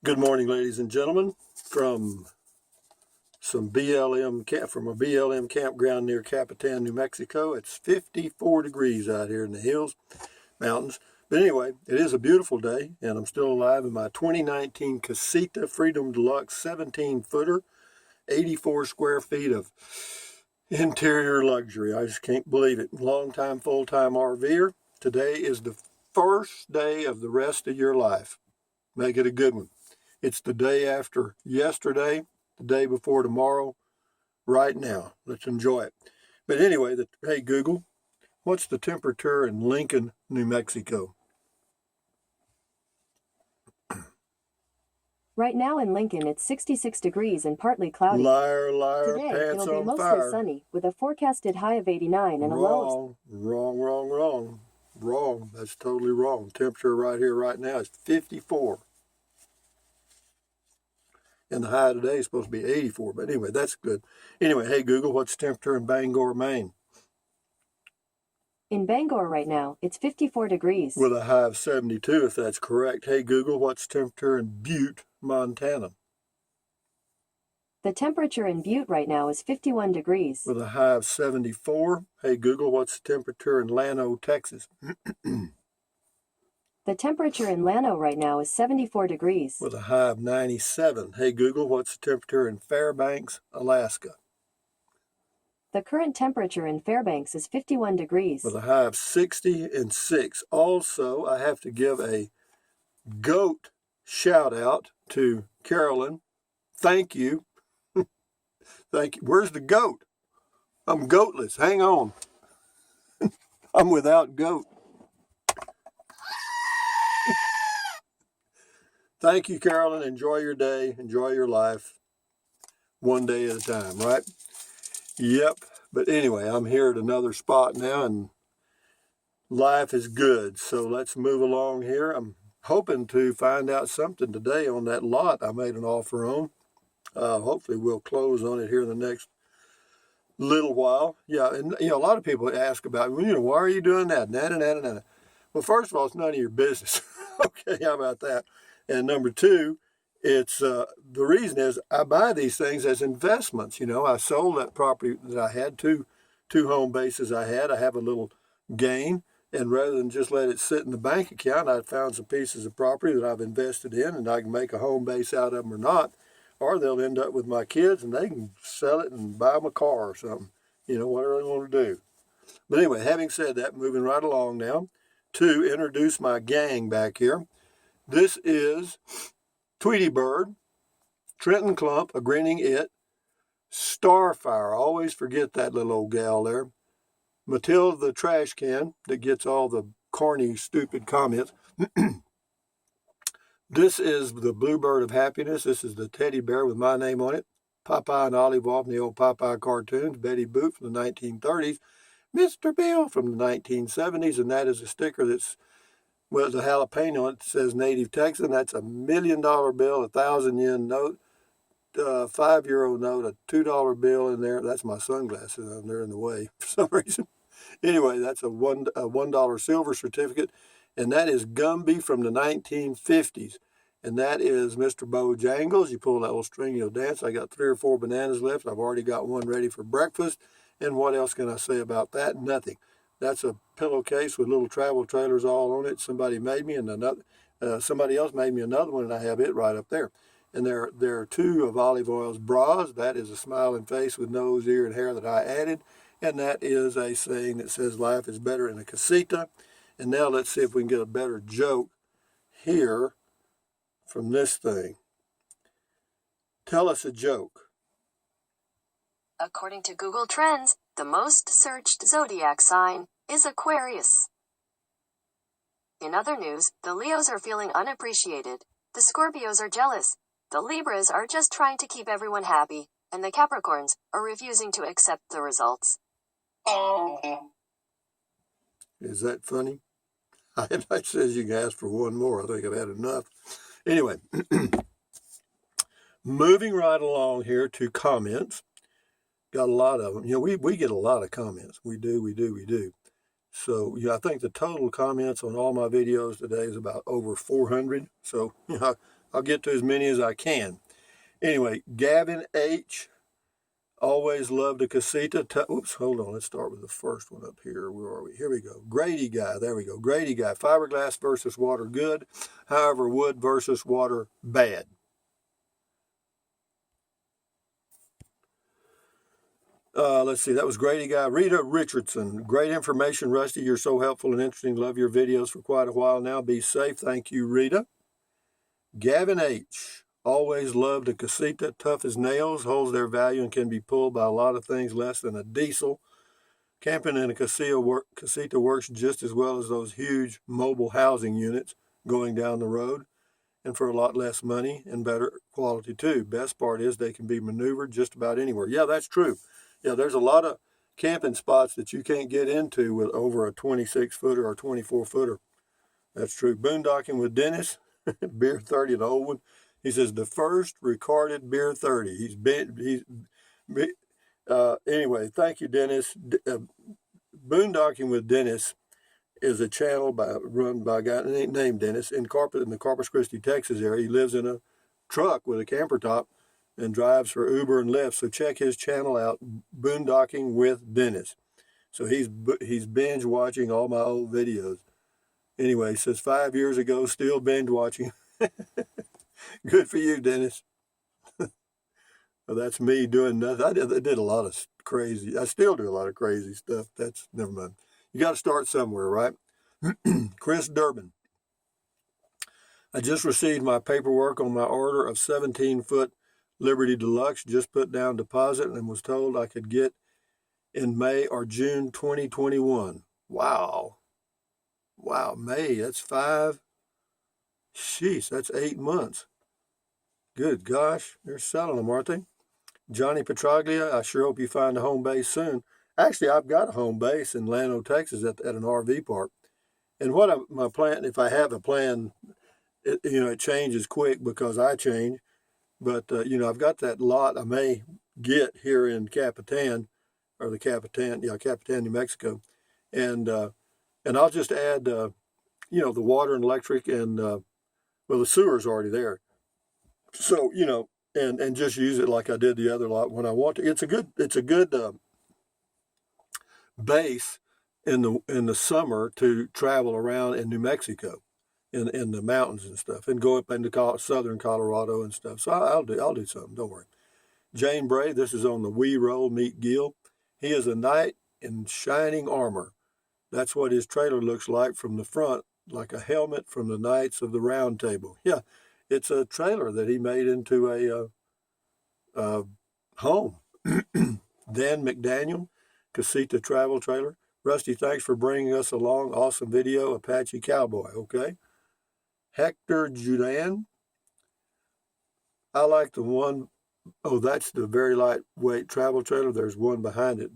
Good morning, ladies and gentlemen, from a BLM campground near Capitan, New Mexico. It's 54 degrees out here in the mountains. But anyway, it is a beautiful day, and I'm still alive in my 2019 Casita Freedom Deluxe 17-footer, 84 square feet of interior luxury. I just can't believe it. Long-time, full-time RVer. Today is the first day of the rest of your life. Make it a good one. It's the day after yesterday, the day before tomorrow, right now. Let's enjoy it. But anyway, hey Google, what's the temperature in Lincoln, New Mexico? Right now in Lincoln, it's 66 degrees and partly cloudy. Liar, liar, Today, pants it'll be on mostly fire. sunny with a forecasted high of 89 and a low. Wrong. That's totally wrong. Temperature right here, right now is 54. And the high today is supposed to be 84. But anyway, that's good. Anyway, hey Google, what's the temperature in Bangor, Maine? In Bangor right now, it's 54 degrees. With a high of 72, if that's correct. Hey Google, what's the temperature in Butte, Montana? The temperature in Butte right now is 51 degrees. With a high of 74. Hey Google, what's the temperature in Llano, Texas? The temperature in Llano right now is 74 degrees. With a high of 97. Hey Google, what's the temperature in Fairbanks, Alaska? The current temperature in Fairbanks is 51 degrees. With a high of 66. Also, I have to give a goat shout out to Carolyn. Thank you. Thank you. Where's the goat? I'm goatless. Hang on. I'm without goat. Thank you, Carolyn. Enjoy your day. Enjoy your life. One day at a time, right? Yep. But anyway, I'm here at another spot now, and life is good. So let's move along here. I'm hoping to find out something today on that lot I made an offer on. Hopefully we'll close on it here in the next little while. Yeah, and a lot of people ask about, why are you doing that? And. Well, first of all, it's none of your business. Okay, how about that? And number two, it's the reason is I buy these things as investments. I sold that property that I had, two home bases I had. I have a little gain, and rather than just let it sit in the bank account, I found some pieces of property that I've invested in, and I can make a home base out of them or not, or they'll end up with my kids, and they can sell it and buy them a car or something. Whatever they want to do. But anyway, having said that, moving right along now to introduce my gang back here. This is Tweety Bird, Trenton Clump, a grinning it, Starfire, I always forget that little old gal there, Matilda the trash can that gets all the corny, stupid comments. This is the Bluebird of Happiness. This is the teddy bear with my name on it. Popeye and Olive Oyl from the old Popeye cartoons, Betty Boop from the 1930s, Mr. Bill from the 1970s, and that is a sticker that's a jalapeno on it that says Native Texan. That's $1 million bill, 1,000 yen note, €5 note, a $2 bill in there. That's my sunglasses. They're in the way for some reason. Anyway, that's a $1 silver certificate, and that is Gumby from the 1950s. And that is Mr. Bojangles. You pull that little string, you'll dance. I got 3 or 4 bananas left. I've already got one ready for breakfast. And what else can I say about that? Nothing. That's a pillowcase with little travel trailers all on it. Somebody made me, and somebody else made me another one, and I have it right up there. And there are 2 of Olive Oyl's bras. That is a smiling face with nose, ear, and hair that I added. And that is a saying that says life is better in a casita. And now let's see if we can get a better joke here from this thing. Tell us a joke. According to Google Trends, the most searched zodiac sign is Aquarius. In other news, the Leos are feeling unappreciated, the Scorpios are jealous, the Libras are just trying to keep everyone happy, and the Capricorns are refusing to accept the results. Is that funny? It says you can ask for one more. I think I've had enough. Anyway, moving right along here to comments. Got a lot of them. We get a lot of comments. We do. So, I think the total comments on all my videos today is about over 400. So, I'll get to as many as I can. Anyway, Gavin H. Always loved a casita. Oops, hold on. Let's start with the first one up here. Where are we? Here we go. Grady Guy. There we go. Grady Guy. Fiberglass versus water, good. However, wood versus water, bad. Let's see. That was Grady Guy. Rita Richardson. Great information, Rusty. You're so helpful and interesting. Love your videos for quite a while now. Be safe. Thank you, Rita. Gavin H. Always loved a casita, tough as nails, holds their value and can be pulled by a lot of things less than a diesel. Camping in a casita works just as well as those huge mobile housing units going down the road, and for a lot less money and better quality too. Best part is they can be maneuvered just about anywhere. Yeah, that's true. Yeah, there's a lot of camping spots that you can't get into with over a 26-footer or 24-footer. That's true. Boondocking with Dennis, Beer 30, the old one. He says the first recorded Beer 30. Anyway, thank you, Dennis. Boondocking with Dennis is a channel run by a guy named Dennis in the Corpus Christi, Texas area. He lives in a truck with a camper top and drives for Uber and Lyft. So check his channel out, Boondocking with Dennis. So he's binge watching all my old videos. Anyway, he says 5 years ago, still binge watching. Good for you, Dennis. Well, that's me doing nothing. I did a lot of crazy. I still do a lot of crazy stuff. That's never mind. You got to start somewhere, right? Chris Durbin. I just received my paperwork on my order of 17-foot Liberty Deluxe. Just put down deposit and was told I could get in May or June 2021. Wow. Wow, May. That's 5. Sheesh, that's 8 months. Good gosh, they're selling them, aren't they? Johnny Petraglia, I sure hope you find a home base soon. Actually, I've got a home base in Llano, Texas at an RV park. And my plan, if I have a plan, it changes quick because I change. But, I've got that lot I may get here in Capitan, Capitan, New Mexico. And I'll just add, the water and electric and, the sewer's already there. So, and just use it like I did the other lot when I want to. It's a good base in the summer to travel around in New Mexico, in the mountains and stuff, and go up into southern Colorado and stuff. So I'll do something. Don't worry. Jane Bray, this is on the We Roll Meet Gil. He is a knight in shining armor. That's what his trailer looks like from the front, like a helmet from the Knights of the Round Table. Yeah. It's a trailer that he made into a home. Dan McDaniel, Casita Travel Trailer. Rusty, thanks for bringing us along. Awesome video, Apache Cowboy. Okay. Hector Judan. I like the one. Oh, that's the very lightweight travel trailer. There's one behind it.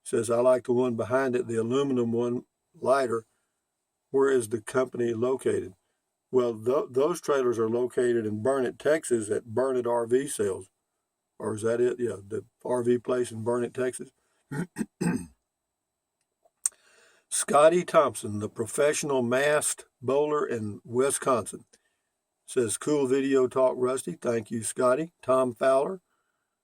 Says, I like the one behind it, the aluminum one, lighter. Where is the company located? Well, those trailers are located in Burnet, Texas at Burnet RV Sales. Or is that it? Yeah, the RV place in Burnet, Texas. Scotty Thompson, the professional masked bowler in Wisconsin. Says, cool video talk, Rusty. Thank you, Scotty. Tom Fowler.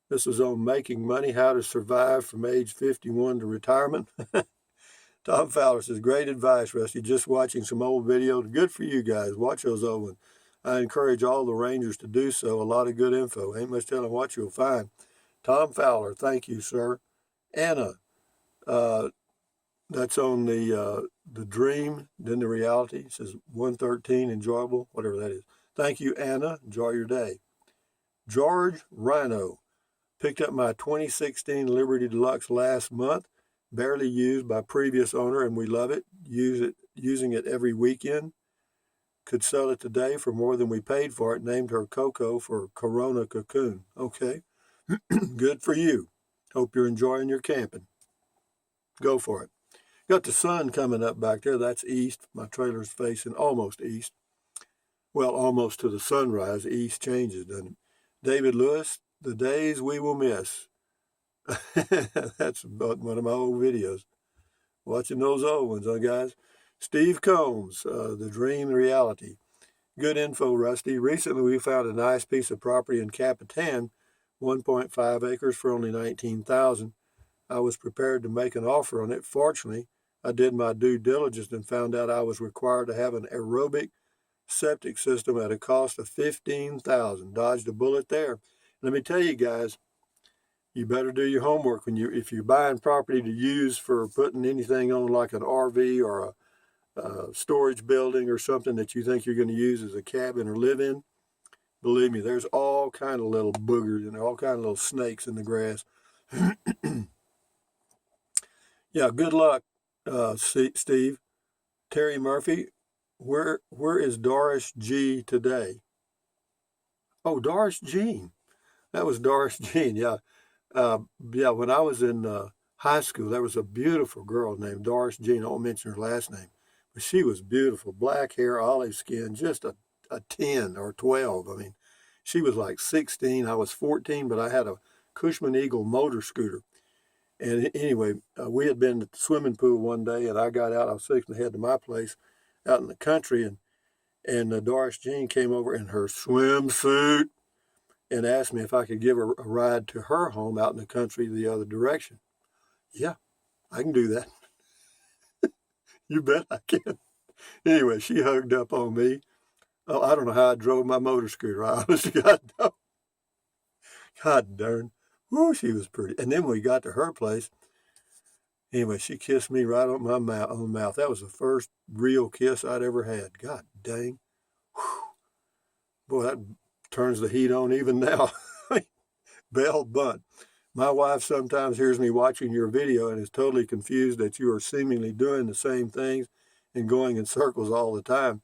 This is on Making Money, How to Survive from Age 51 to Retirement. Tom Fowler says, great advice, Rusty. Just watching some old videos. Good for you guys. Watch those old ones. I encourage all the Rangers to do so. A lot of good info. Ain't much telling what you'll find. Tom Fowler, thank you, sir. Anna, that's on the dream, then the reality. It says 113, enjoyable, whatever that is. Thank you, Anna. Enjoy your day. George Rhino, picked up my 2016 Liberty Deluxe last month. Barely used by previous owner, and we love it. Using it every weekend. Could sell it today for more than we paid for it. Named her Coco for Corona Cocoon. Okay. Good for you. Hope you're enjoying your camping. Go for it. Got the sun coming up back there. That's east. My trailer's facing almost east. Well, almost to the sunrise. East changes, doesn't it? David Lewis, the days we will miss. That's about one of my old videos. Watching those old ones, huh, guys? Steve Combs, The Dream, the Reality. Good info, Rusty. Recently, we found a nice piece of property in Capitan, 1.5 acres for only $19,000. I was prepared to make an offer on it. Fortunately, I did my due diligence and found out I was required to have an aerobic septic system at a cost of $15,000. Dodged a bullet there. Let me tell you guys, you better do your homework if you're buying property to use for putting anything on like an RV or a storage building or something that you think you're going to use as a cabin or live in. Believe me, there's all kind of little boogers and all kind of little snakes in the grass. Yeah, good luck, Steve. Terry Murphy, where is Doris G today? Oh, Doris Jean. That was Doris Jean, yeah. Yeah, when I was in high school, there was a beautiful girl named Doris Jean. I won't mention her last name, but she was beautiful. Black hair, olive skin, just a 10 or 12. I mean, she was like 16. I was 14, but I had a Cushman Eagle motor scooter. And anyway, we had been at the swimming pool one day, and I got out. I was fixing to head to my place out in the country, and Doris Jean came over in her swimsuit and asked me if I could give her a ride to her home out in the country the other direction. Yeah, I can do that. You bet I can. Anyway, she hugged up on me. Oh, I don't know how I drove my motor scooter. I honestly God know. God darn. Whoo, she was pretty. And then when we got to her place, anyway, she kissed me right on my mouth. That was the first real kiss I'd ever had. God dang. Whew. Boy, that turns the heat on even now. Bell Bunt. My wife sometimes hears me watching your video and is totally confused that you are seemingly doing the same things and going in circles all the time.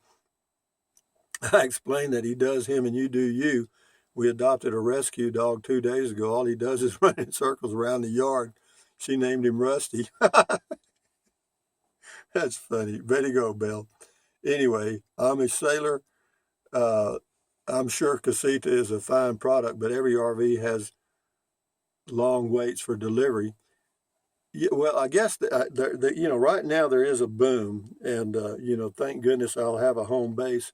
I explained that he does him and you do you. We adopted a rescue dog 2 days ago. All he does is run in circles around the yard. She named him Rusty. That's funny. Way to go, Belle. Anyway, I'm a sailor. I'm sure Casita is a fine product, but every RV has long waits for delivery. Yeah, well, I guess right now there is a boom, and thank goodness I'll have a home base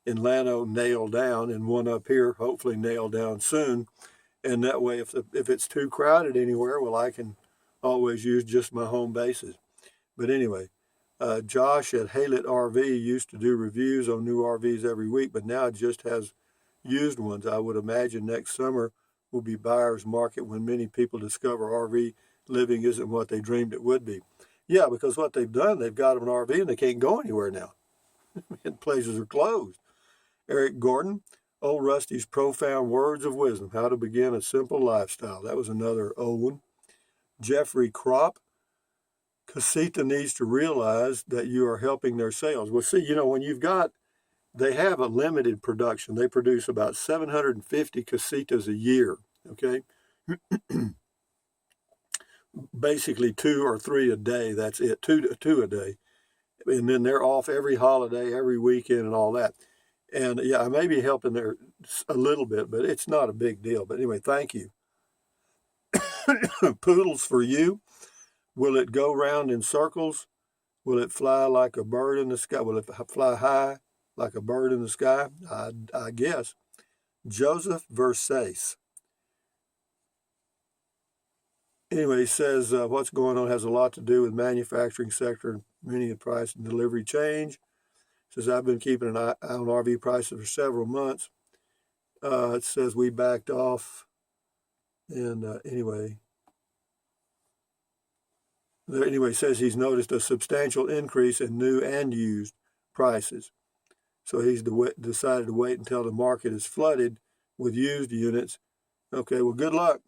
in Llano nailed down and one up here, hopefully nailed down soon. And that way, if it's too crowded anywhere, well, I can always use just my home bases. But anyway, Josh at Haylett RV used to do reviews on new RVs every week, but now just has used ones. I would imagine next summer will be buyer's market when many people discover RV living isn't what they dreamed it would be. Yeah, because what they've done, they've got an RV and they can't go anywhere now. And places are closed. Eric Gordon, Old Rusty's profound words of wisdom, how to begin a simple lifestyle. That was another old one. Jeffrey Kropp, Casita needs to realize that you are helping their sales. Well, see, when they have a limited production. They produce about 750 Casitas a year, okay? Basically 2 or 3 a day, that's it, two a day. And then they're off every holiday, every weekend and all that. And yeah, I may be helping there a little bit, but it's not a big deal. But anyway, thank you. Poodles for you. Will it go round in circles? Will it fly like a bird in the sky? Will it fly high like a bird in the sky? I guess. Joseph Versace. Anyway, he says what's going on has a lot to do with manufacturing sector and many of the price and delivery change. Says I've been keeping an eye on RV prices for several months. It says we backed off. And anyway, says he's noticed a substantial increase in new and used prices. So he's decided to wait until the market is flooded with used units. Okay, well, good luck.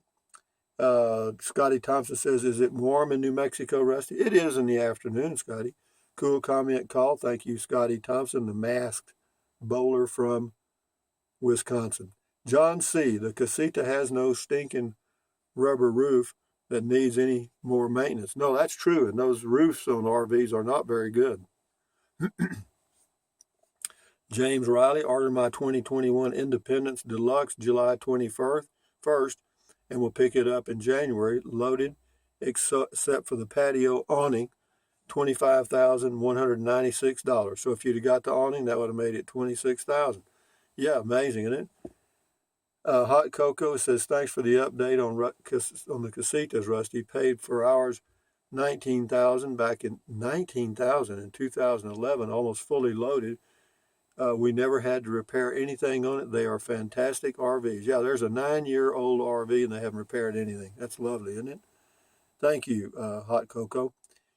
Scotty Thompson says, is it warm in New Mexico, Rusty? It is in the afternoon, Scotty. Cool comment call. Thank you, Scotty Thompson, the masked bowler from Wisconsin. John C., the Casita has no stinking rubber roof that needs any more maintenance. No, that's true, and those roofs on RVs are not very good. James Riley, ordered my 2021 Independence Deluxe July 21st, and will pick it up in January, loaded, except for the patio awning. $25,196. So if you'd have got the awning, that would have made it $26,000. Yeah, amazing, isn't it? Hot Cocoa says, thanks for the update on the casitas, Rusty. Paid for ours $19,000 back in 2011, almost fully loaded. We never had to repair anything on it. They are fantastic RVs. Yeah, there's a 9-year-old RV and they haven't repaired anything. That's lovely, isn't it? Thank you, Hot Cocoa.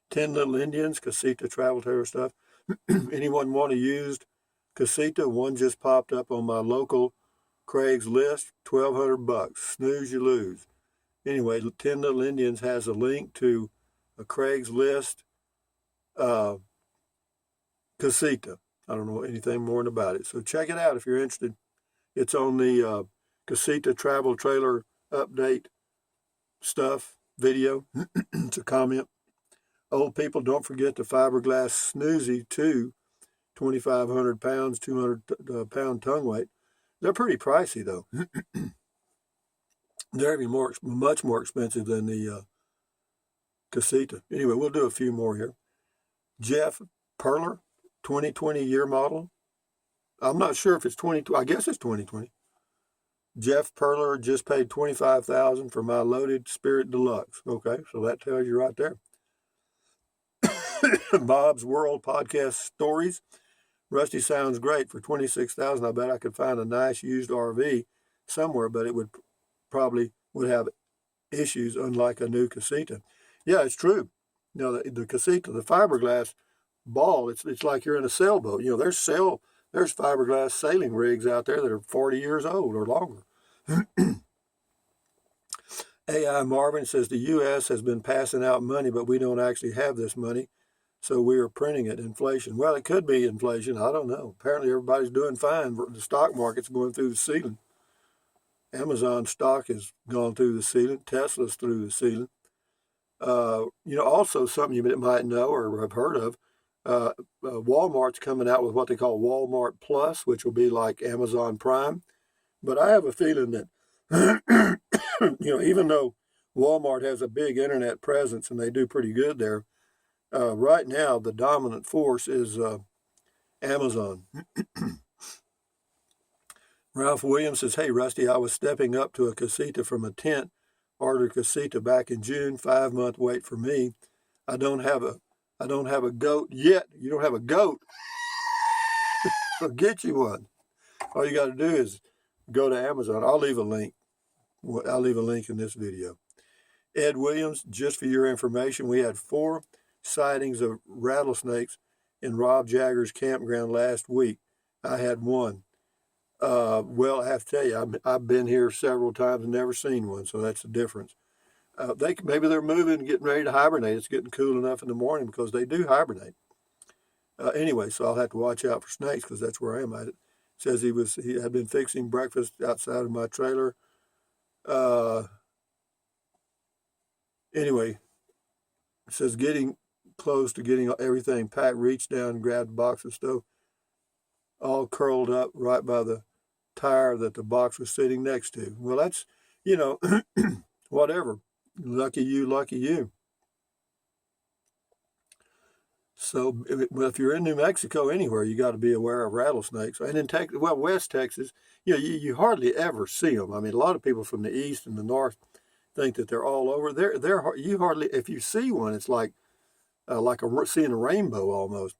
10 Little Indians, Casita travel trailer stuff. Anyone want a used Casita? One just popped up on my local Craigslist, $1,200. Snooze, you lose. Anyway, 10 Little Indians has a link to a Craigslist Casita. I don't know anything more about it. So check it out if you're interested. It's on the Casita travel trailer update stuff video. It's a comment. Old people, don't forget the fiberglass Snoozy 2, 2,500 pounds, 200 pound tongue weight. They're pretty pricey though. They're even much more expensive than the Casita. Anyway, we'll do a few more here. Jeff Perler, 2020 year model. I'm not sure if it's 2020. I guess it's 2020. Jeff Perler just paid $25,000 for my loaded Spirit Deluxe. Okay, so that tells you right there. Bob's World Podcast Stories. Rusty sounds great. For $26,000, I bet I could find a nice used RV somewhere, but it would probably have issues, unlike a new Casita. Yeah, it's true. You know, the Casita, the fiberglass ball, it's like you're in a sailboat. You know, there's fiberglass sailing rigs out there that are 40 years old or longer. AI Marvin says the U.S. has been passing out money, but we don't actually have this money, so we are printing it. Inflation. Well, it could be inflation. I don't know. Apparently everybody's doing fine. The stock market's going through the ceiling. Amazon stock has gone through the ceiling. Tesla's through the ceiling. Also something you might know or have heard of, Walmart's coming out with what they call Walmart Plus, which will be like Amazon Prime. But I have a feeling that, even though Walmart has a big internet presence and they do pretty good there, right now the dominant force is Amazon. Ralph Williams says, hey, Rusty, I was stepping up to a Casita from a tent. Ordered Casita back in June. 5-month wait for me. I don't have a goat yet. You don't have a goat? I'll get you one. All you got to do is go to Amazon. I'll leave a link. I'll leave a link in this video. Ed Williams, just for your information, we had 4 sightings of rattlesnakes in Rob Jagger's campground last week. I had 1. Well, I have to tell you, I've been here several times and never seen one, so that's the difference. Maybe they're moving and getting ready to hibernate. It's getting cool enough in the morning because they do hibernate. Anyway, so I'll have to watch out for snakes because that's where I am at it. Says he had been fixing breakfast outside of my trailer. Anyway, it says getting close to getting everything packed, reached down and grabbed a box of stove, all curled up right by the tire that the box was sitting next to. Well, that's, whatever. Lucky you, lucky you. So if you're in New Mexico, anywhere, you got to be aware of rattlesnakes. And in West Texas, you hardly ever see them. I mean, a lot of people from the east and the north think that they're all over. You hardly, if you see one, it's like seeing a rainbow almost.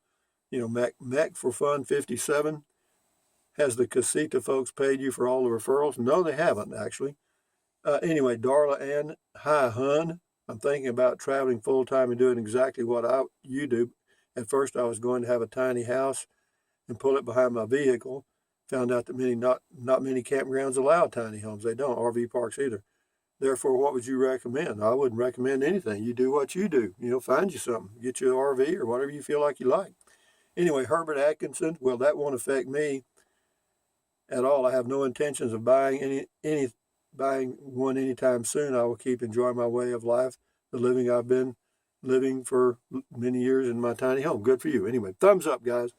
Mech for Fun 57. Has the Casita folks paid you for all the referrals? No, they haven't, actually. Anyway, Darla Ann, hi, hun. I'm thinking about traveling full-time and doing exactly what you do. At first, I was going to have a tiny house and pull it behind my vehicle. Found out that not many campgrounds allow tiny homes. They don't, RV parks either. Therefore, what would you recommend? I wouldn't recommend anything. You do what you do. Find you something. Get you an RV or whatever you feel like you like. Anyway, Herbert Atkinson, well, that won't affect me at all. I have no intentions of buying one anytime soon. I will keep enjoying my way of life, the living I've been living for many years in my tiny home. Good for you. Anyway, thumbs up, guys.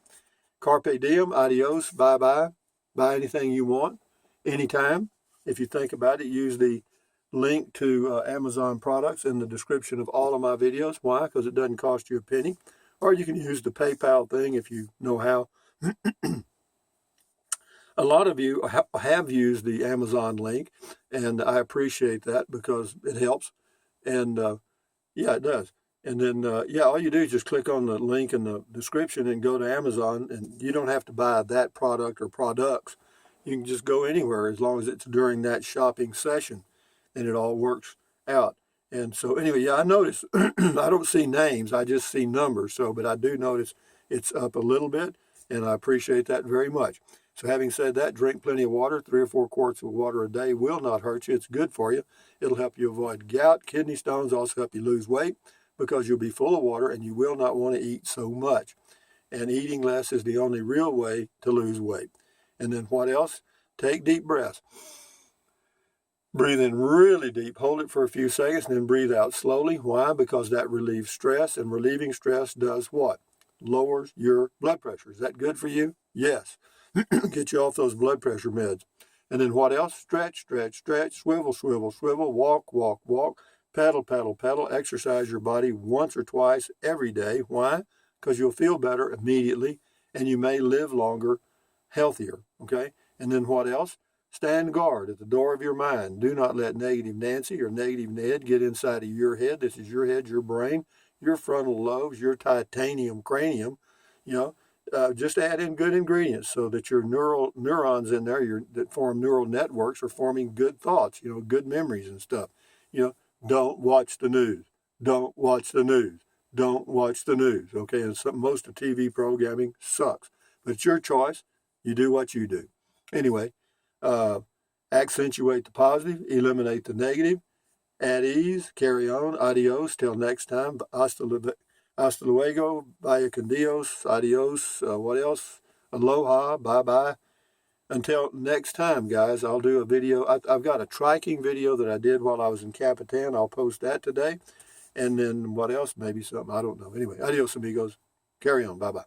Carpe diem, adios, bye-bye. Buy anything you want, anytime. If you think about it, use the link to Amazon products in the description of all of my videos. Why? Because it doesn't cost you a penny. Or you can use the PayPal thing if you know how. A lot of you have used the Amazon link, and I appreciate that because it helps. And yeah, it does. And then, yeah, all you do is just click on the link in the description and go to Amazon, and you don't have to buy that product or products. You can just go anywhere as long as it's during that shopping session, and it all works out. And so anyway, yeah, I noticed, I don't see names, I just see numbers. So, but I do notice it's up a little bit, and I appreciate that very much. So having said that, drink plenty of water. 3 or 4 quarts of water a day will not hurt you. It's good for you. It'll help you avoid gout, kidney stones, also help you lose weight because you'll be full of water and you will not want to eat so much. And eating less is the only real way to lose weight. And then what else? Take deep breaths. Breathe in really deep, hold it for a few seconds, and then breathe out slowly. Why? Because that relieves stress, and relieving stress does what? Lowers your blood pressure. Is that good for you? Yes. Get you off those blood pressure meds. And then what else? Stretch, stretch, stretch, swivel, swivel, swivel, walk, walk, walk, pedal, pedal, pedal. Exercise your body once or twice every day. Why? Because you'll feel better immediately, and you may live longer, healthier, okay? And then what else? Stand guard at the door of your mind. Do not let negative Nancy or negative Ned get inside of your head. This is your head, your brain, your frontal lobes, your titanium cranium. You know, just add in good ingredients so that your neurons in there that form neural networks are forming good thoughts, you know, good memories and stuff. You know, don't watch the news. Don't watch the news. Don't watch the news, okay? And most of TV programming sucks. But it's your choice. You do what you do. Anyway, accentuate the positive, eliminate the negative, at ease, carry on, adios, till next time, hasta luego, vaya con Dios, adios, what else, aloha, bye-bye. Until next time, guys, I'll do a video. I've got a triking video that I did while I was in Capitan. I'll post that today. And then what else? Maybe something, I don't know. Anyway, adios, amigos. Carry on, bye-bye.